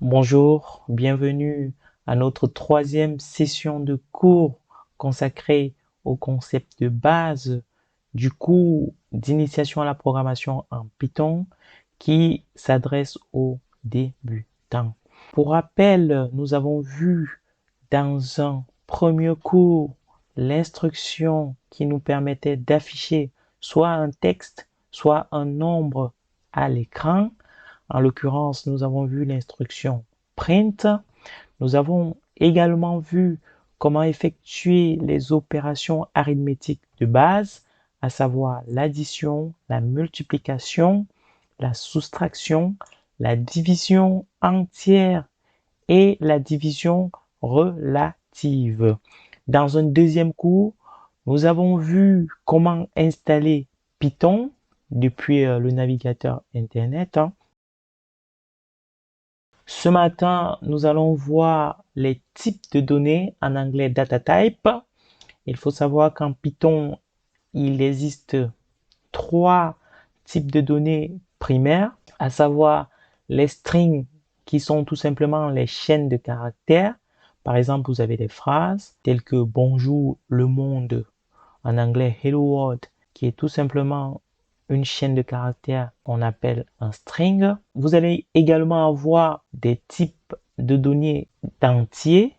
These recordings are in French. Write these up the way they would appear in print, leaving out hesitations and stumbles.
Bonjour, bienvenue à notre troisième session de cours consacrée au concept de base du cours d'initiation à la programmation en Python qui s'adresse aux débutants. Pour rappel, nous avons vu dans un premier cours l'instruction qui nous permettait d'afficher soit un texte, soit un nombre à l'écran. En l'occurrence, nous avons vu l'instruction print. Nous avons également vu comment effectuer les opérations arithmétiques de base, à savoir l'addition, la multiplication, la soustraction, la division entière et la division relative. Dans un deuxième cours, nous avons vu comment installer Python depuis le navigateur Internet. Ce matin, nous allons voir les types de données, en anglais data type. Il faut savoir qu'en Python, il existe trois types de données primaires, à savoir les strings qui sont tout simplement les chaînes de caractères. Par exemple, vous avez des phrases telles que bonjour le monde, en anglais hello world, qui est tout simplement une chaîne de caractères qu'on appelle un string. Vous allez également avoir des types de données d'entiers,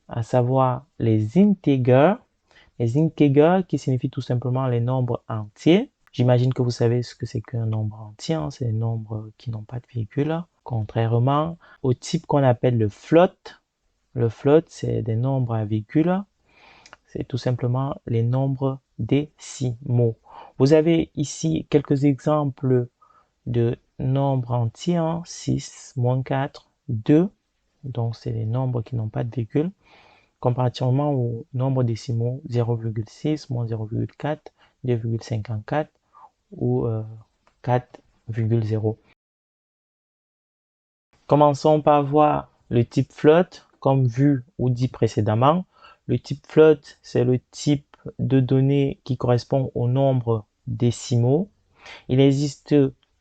à savoir les integers. Les integers qui signifient tout simplement les nombres entiers. J'imagine que vous savez ce que c'est qu'un nombre entier, hein. C'est des nombres qui n'ont pas de virgule, contrairement au type qu'on appelle le float. Le float, c'est des nombres à virgule. C'est tout simplement les nombres décimaux. Vous avez ici quelques exemples de nombres entiers, 6, moins 4, 2. Donc, c'est les nombres qui n'ont pas de virgule. Comparativement aux nombres décimaux 0,6, moins 0,4, 2,54 ou 4,0. Commençons par voir le type float, comme vu ou dit précédemment. Le type float, c'est le type de données qui correspond au nombre décimaux. Il existe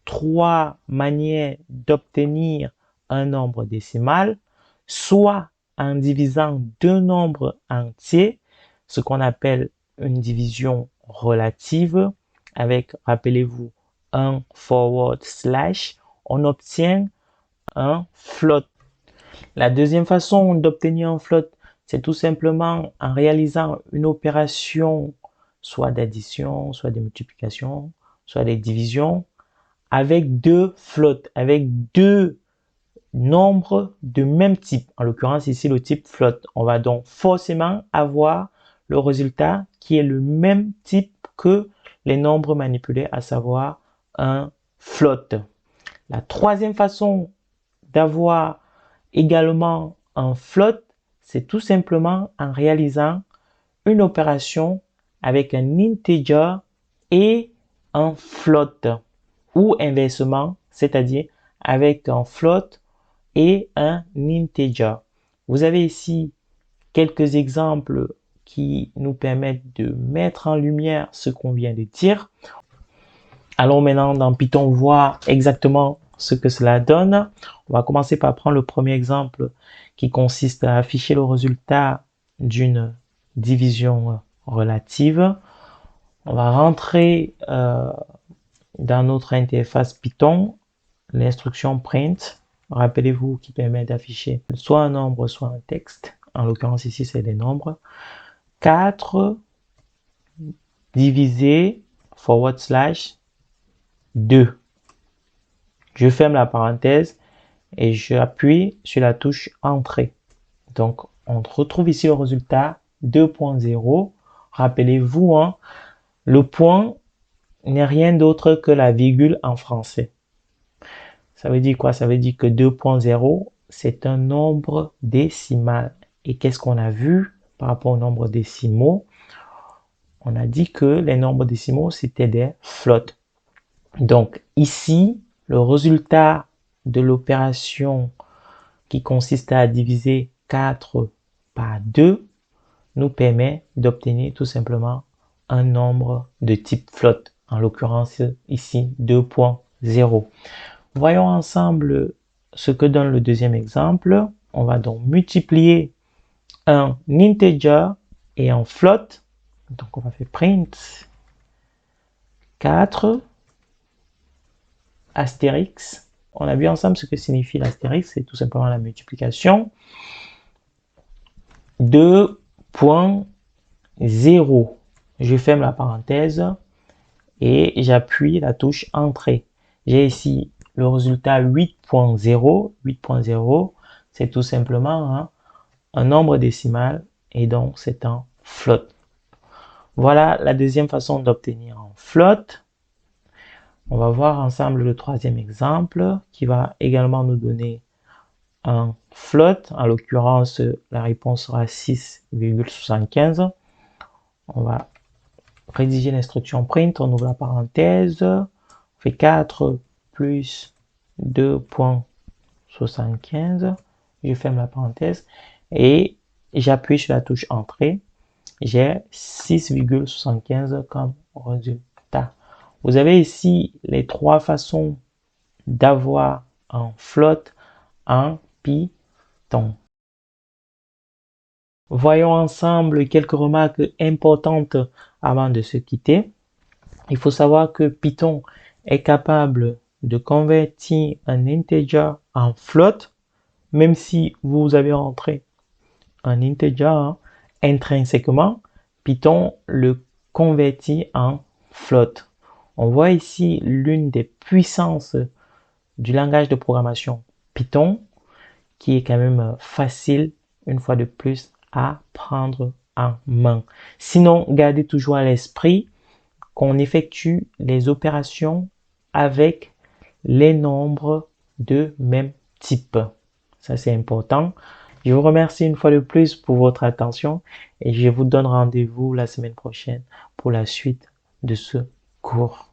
trois manières d'obtenir un nombre décimal, soit en divisant deux nombres entiers, ce qu'on appelle une division relative, avec, rappelez-vous, un forward slash, on obtient un float. La deuxième façon d'obtenir un float, c'est tout simplement en réalisant une opération soit d'addition, soit de multiplication, soit de division, avec deux floats, avec deux nombres de même type. En l'occurrence, ici, le type float. On va donc forcément avoir le résultat qui est le même type que les nombres manipulés, à savoir un float. La troisième façon d'avoir également un float, c'est tout simplement en réalisant une opération avec un integer et un float, ou inversement, c'est-à-dire avec un float et un integer. Vous avez ici quelques exemples qui nous permettent de mettre en lumière ce qu'on vient de dire. Allons maintenant dans Python voir exactement ce que cela donne. On va commencer par prendre le premier exemple qui consiste à afficher le résultat d'une division relative. On va rentrer dans notre interface Python l'instruction print. Rappelez-vous qui permet d'afficher soit un nombre, soit un texte. En l'occurrence ici, c'est des nombres. 4 divisé forward slash 2. Je ferme la parenthèse et j'appuie sur la touche Entrée. Donc, on retrouve ici le résultat 2.0. Rappelez-vous, le point n'est rien d'autre que la virgule en français. Ça veut dire quoi? Ça veut dire que 2.0, c'est un nombre décimal. Et qu'est-ce qu'on a vu par rapport aux nombres décimaux? On a dit que les nombres décimaux, c'était des floats. Donc ici, le résultat de l'opération qui consiste à diviser 4 par 2 nous permet d'obtenir tout simplement un nombre de type float, en l'occurrence ici 2.0. Voyons ensemble ce que donne le deuxième exemple. On va donc multiplier un integer et un float. Donc on va faire print 4 astérix. On a vu ensemble ce que signifie l'astérix, c'est tout simplement la multiplication. 2.0. Je ferme la parenthèse et j'appuie la touche entrée. J'ai ici le résultat 8.0. 8.0, c'est tout simplement un nombre décimal et donc c'est un float. Voilà la deuxième façon d'obtenir un float. On va voir ensemble le troisième exemple qui va également nous donner un float. En l'occurrence, la réponse sera 6,75. On va rédiger l'instruction print, on ouvre la parenthèse, on fait 4 plus 2.75, je ferme la parenthèse et j'appuie sur la touche entrée. J'ai 6,75 comme résultat. Vous avez ici les trois façons d'avoir un float en Python. Voyons ensemble quelques remarques importantes avant de se quitter. Il faut savoir que Python est capable de convertir un integer en float, même si vous avez rentré un integer intrinsèquement, Python le convertit en float. On voit ici l'une des puissances du langage de programmation Python, qui est quand même facile, une fois de plus, à prendre en main. Sinon, gardez toujours à l'esprit qu'on effectue les opérations avec les nombres de même type. Ça, c'est important. Je vous remercie une fois de plus pour votre attention et je vous donne rendez-vous la semaine prochaine pour la suite de ce cours.